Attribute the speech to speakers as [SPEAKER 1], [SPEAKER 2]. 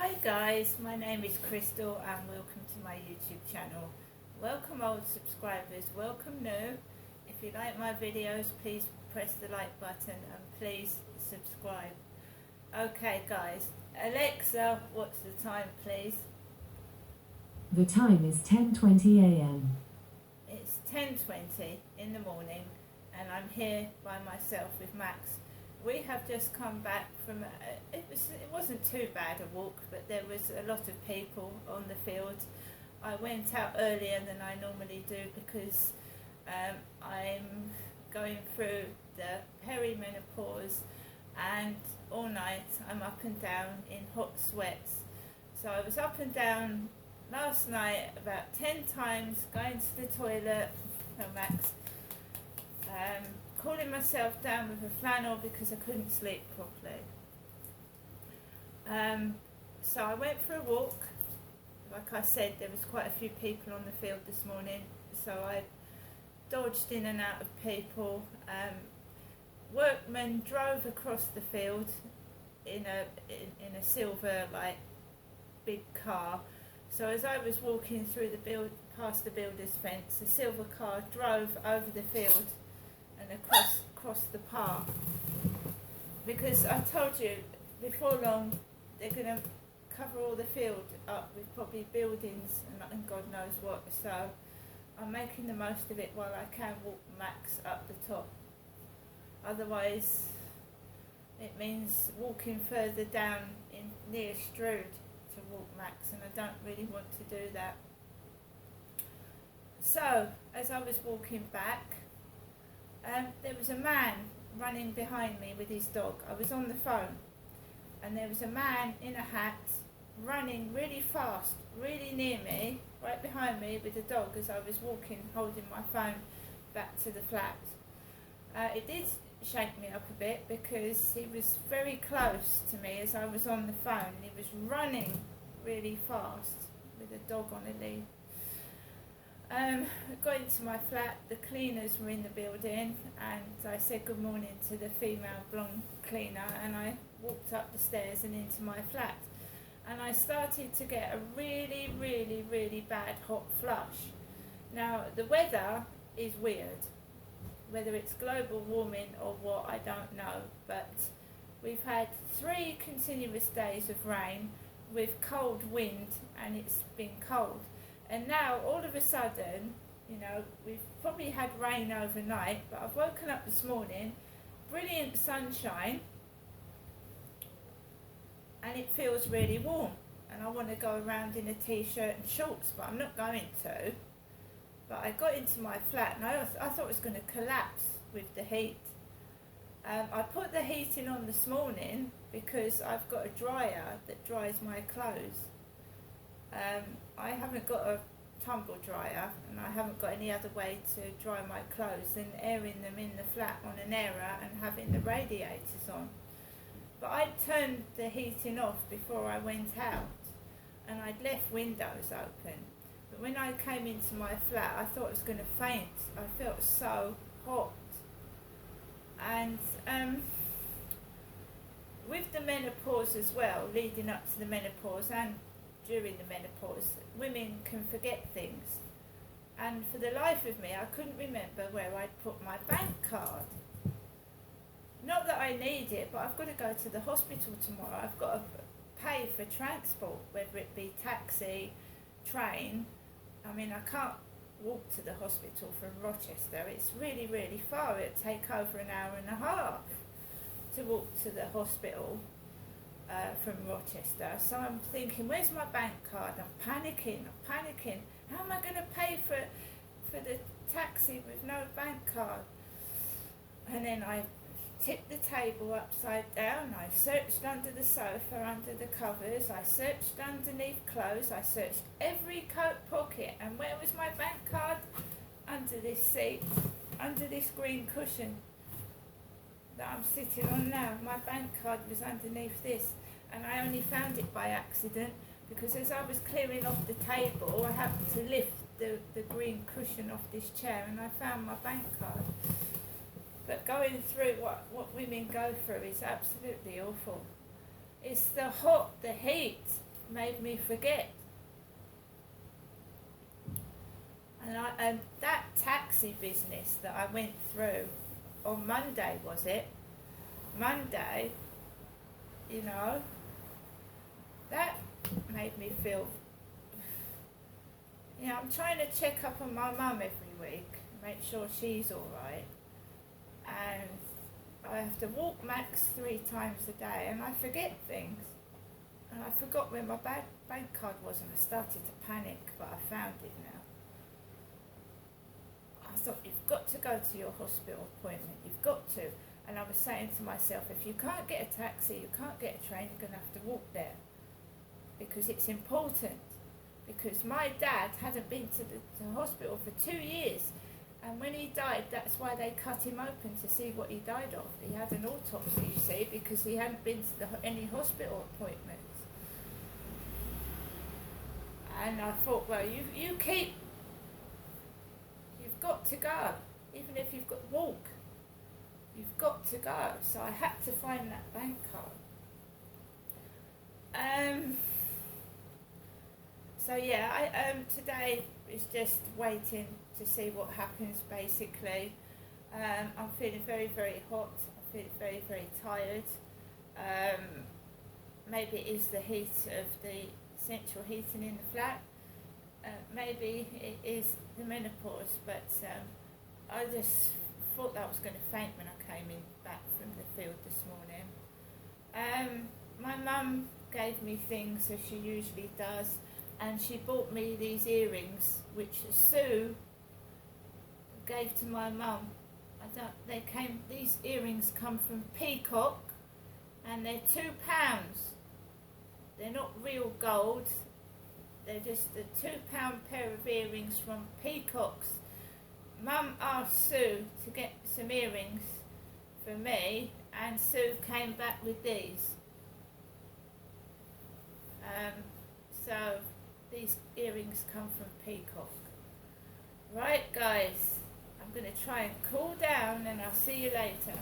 [SPEAKER 1] Hi guys, my name is Crystal and welcome to my YouTube channel. Welcome old subscribers, welcome new. If you like my videos, please press the like button and please subscribe. Okay guys, Alexa, what's the time please?
[SPEAKER 2] The time is 10:20 a.m.
[SPEAKER 1] It's 10:20 in the morning and I'm here by myself with Max. We have just come back from it wasn't too bad a walk, but there was a lot of people on the field. I went out earlier than I normally do because I'm going through the perimenopause, and all night I'm up and down in hot sweats. So I was up and down last night about 10 times, going to the toilet, Max, cooling myself down with a flannel because I couldn't sleep properly. So I went for a walk. Like I said, there was quite a few people on the field this morning, so I dodged in and out of people. Workmen drove across the field in a silver big car. So as I was walking through past the builder's fence, a silver car drove over the field and across the park, because I told you before long they're going to cover all the field up with probably buildings and God knows what, so I'm making the most of it while I can walk Max up the top. Otherwise it means walking further down in near Strood to walk Max, and I don't really want to do that. So as I was walking back, there was a man running behind me with his dog. I was on the phone and there was a man in a hat running really fast, really near me, right behind me with the dog as I was walking, holding my phone back to the flat. It did shake me up a bit because he was very close to me as I was on the phone. He was running really fast with a dog on a lead. I got into my flat, the cleaners were in the building, and I said good morning to the female blonde cleaner, and I walked up the stairs and into my flat. And I started to get a really, really, really bad hot flush. Now, the weather is weird. Whether it's global warming or what, I don't know, but we've had 3 continuous days of rain with cold wind, and it's been cold. And now, all of a sudden, we've probably had rain overnight, but I've woken up this morning, brilliant sunshine, and it feels really warm. And I want to go around in a t-shirt and shorts, but I'm not going to. But I got into my flat, and I thought it was going to collapse with the heat. I put the heating on this morning because I've got a dryer that dries my clothes. I haven't got a tumble dryer, and I haven't got any other way to dry my clothes than airing them in the flat on an airer and having the radiators on. But I'd turned the heating off before I went out, and I'd left windows open. But when I came into my flat, I thought I was going to faint. I felt so hot. And with the menopause as well, leading up to the menopause and during the menopause, women can forget things. And for the life of me, I couldn't remember where I'd put my bank card. Not that I need it, but I've got to go to the hospital tomorrow. I've got to pay for transport, whether it be taxi, train. I mean, I can't walk to the hospital from Rochester. It's really, really far. It'd take over an hour and a half to walk to the hospital from Rochester. So I'm thinking, where's my bank card? I'm panicking. How am I going to pay for the taxi with no bank card? And then I tipped the table upside down. I searched under the sofa, under the covers. I searched underneath clothes. I searched every coat pocket. And where was my bank card? Under this seat, under this green cushion that I'm sitting on now. My bank card was underneath this, and I only found it by accident because as I was clearing off the table, I happened to lift the green cushion off this chair, and I found my bank card. But going through what women go through is absolutely awful. It's the heat. made me forget. And that taxi business that I went through on Monday, was it? Monday, you know, that made me feel, you know, I'm trying to check up on my mum every week, make sure she's alright, and I have to walk Max 3 times a day, and I forget things. And I forgot where my bank card was, and I started to panic, but I found it now. I thought, you've got to go to your hospital appointment, you've got to. And I was saying to myself, if you can't get a taxi, you can't get a train, you're going to have to walk there. Because it's important. Because my dad hadn't been to the hospital for 2 years. And when he died, that's why they cut him open to see what he died of. He had an autopsy, you see, because he hadn't been to any hospital appointments. And I thought, well, you've got to go. Even if you've got to walk, you've got to go. So I had to find that bank card. So yeah, today is just waiting to see what happens, basically. I'm feeling very, very hot. I'm feeling very, very tired. Maybe it is the heat of the central heating in the flat. Maybe it is the menopause, but I just thought that I was going to faint when I came in back from the field this morning. My mum gave me things as she usually does, and she bought me these earrings which Sue gave to my mum. These earrings come from Peacock, and they're £2. They're not real gold. They're just a £2 pair of earrings from Peacock's. Mum asked Sue to get some earrings for me, and Sue came back with these. So these earrings come from Peacock. Right, guys, I'm going to try and cool down, and I'll see you later.